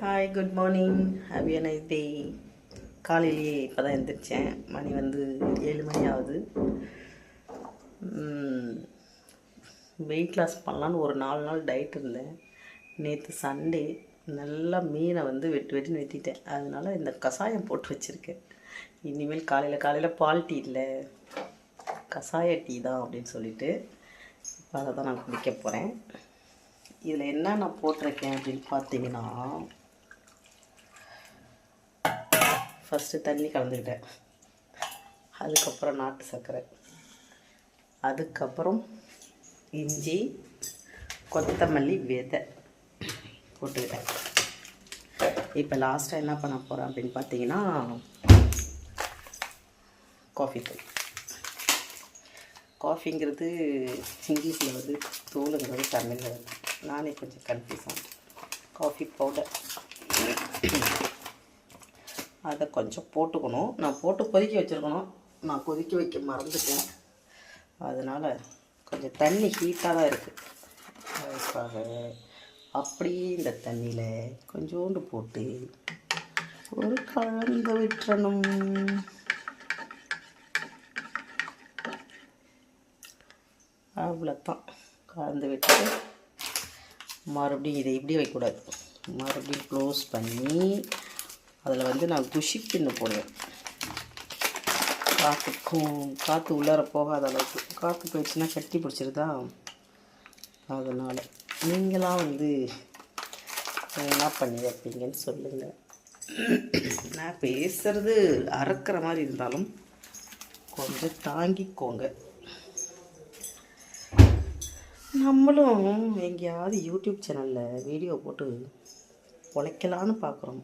Hi, good morning, have a nice day. காலையிலேயே இப்போ தான் எழுந்திரிச்சேன். மணி வந்து 7 மணி ஆகுது. வெயிட் லாஸ் பண்ணலான்னு ஒரு 4 நாள் டயட் இருந்தேன். நேற்று சண்டே நல்லா மீனை வந்து வெட்டுன்னு வெட்டிட்டேன். அதனால் இந்த கஷாயம் போட்டு வச்சுருக்கேன். இனிமேல் காலையில் பால் டீ இல்லை, கஷாய டீ தான் அப்படின்னு சொல்லிட்டு இப்போ அதை தான் நான் குடிக்க போகிறேன். இதில் என்ன நான் போட்டிருக்கேன் அப்படின்னு பார்த்தீங்கன்னா, ஃபஸ்ட்டு தண்ணி கலந்துக்கிட்டேன், அதுக்கப்புறம் நாட்டு சர்க்கரை, அதுக்கப்புறம் இஞ்சி, கொத்தமல்லி விதை போட்டுக்கிட்டேன். இப்போ லாஸ்ட்டாக என்ன பண்ண போகிறேன் அப்படின்னு பார்த்தீங்கன்னா, காஃபி தூள். காஃபிங்கிறது இங்கிலீஷில் வந்து தூளுங்கிறது தமிழில் வந்து நானே கொஞ்சம் கன்ஃபியூஸ் ஆனேன். காஃபி பவுடர் அதை கொஞ்சம் போட்டுக்கணும். நான் போட்டு கொதிக்க வச்சுருக்கணும், நான் கொதிக்க வைக்க மறந்துட்டேன். அதனால் கொஞ்சம் தண்ணி ஹீட்டாக தான் இருக்குது. அதுக்காக அப்படியே இந்த தண்ணியில் கொஞ்சோண்டு போட்டு ஒரு கலந்து விட்டுறணும். அவ்வளோதான். கலந்து விட்டு மறுபடியும் இதை இப்படி வைக்கக்கூடாது, மறுபடியும் க்ளோஸ் பண்ணி அதில் வந்து நான் குஷி பின்னு போடுவேன். காற்று உள்ளார போகாத அளவுக்கு. காற்று போயிடுச்சுன்னா கட்டி பிடிச்சிருதா, அதனால் நீங்களாம் வந்து என்ன பண்ணி வைப்பீங்கன்னு சொல்லுங்கள். நான் பேசுகிறது அறுக்கிற மாதிரி இருந்தாலும் கொஞ்சம் தாங்கிக்கோங்க. நம்மளும் எங்கேயாவது யூடியூப் சேனலில் வீடியோ போட்டு பொழைக்கலான்னு பார்க்குறோம்.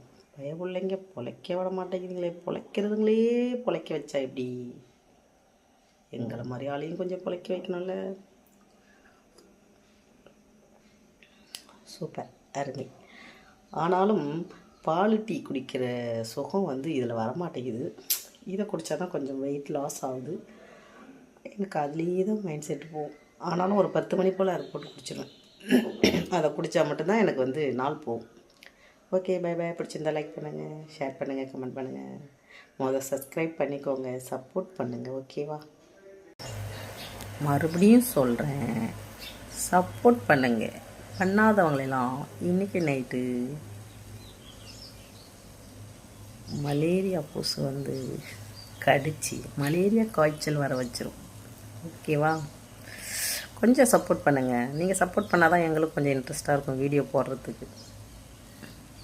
பிள்ளைங்க பொழைக்க விட மாட்டேங்குதுங்களே. பொழைக்கிறதுங்களே பொழைக்க வச்சா எப்படி? எங்களை மாதிரி ஆளையும் கொஞ்சம் பொழைக்க வைக்கணும்ல. சூப்பர், அருமை. ஆனாலும் பால் டீ குடிக்கிற சுகம் வந்து இதில் வரமாட்டேங்குது. இதை குடித்தா தான் கொஞ்சம் வெயிட் லாஸ் ஆகுது. எனக்கு அதுலேயே தான் மைண்ட் செட்டு போகும். ஆனாலும் ஒரு 10 மணி போல் அதை போட்டு குடிச்சிடுவேன். அதை குடித்தா மட்டும்தான் எனக்கு வந்து நாள் போகும். Okay, bye bye. பிடிச்சிருந்தா லைக் பண்ணுங்கள், ஷேர் பண்ணுங்கள், கமெண்ட் பண்ணுங்கள். முதல்ல சப்ஸ்கிரைப் பண்ணிக்கோங்க, சப்போர்ட் பண்ணுங்கள். ஓகேவா? மறுபடியும் சொல்கிறேன், சப்போர்ட் பண்ணுங்கள். பண்ணாதவங்களெல்லாம் இன்றைக்கி நைட்டு மலேரியா பூசு வந்து கடிச்சு மலேரியா காய்ச்சல் வர வச்சிரும். ஓகேவா? கொஞ்சம் சப்போர்ட் பண்ணுங்கள். நீங்கள் சப்போர்ட் பண்ணால் தான் எங்களுக்கு கொஞ்சம் இன்ட்ரெஸ்ட்டாக இருக்கும் வீடியோ போடுறதுக்கு.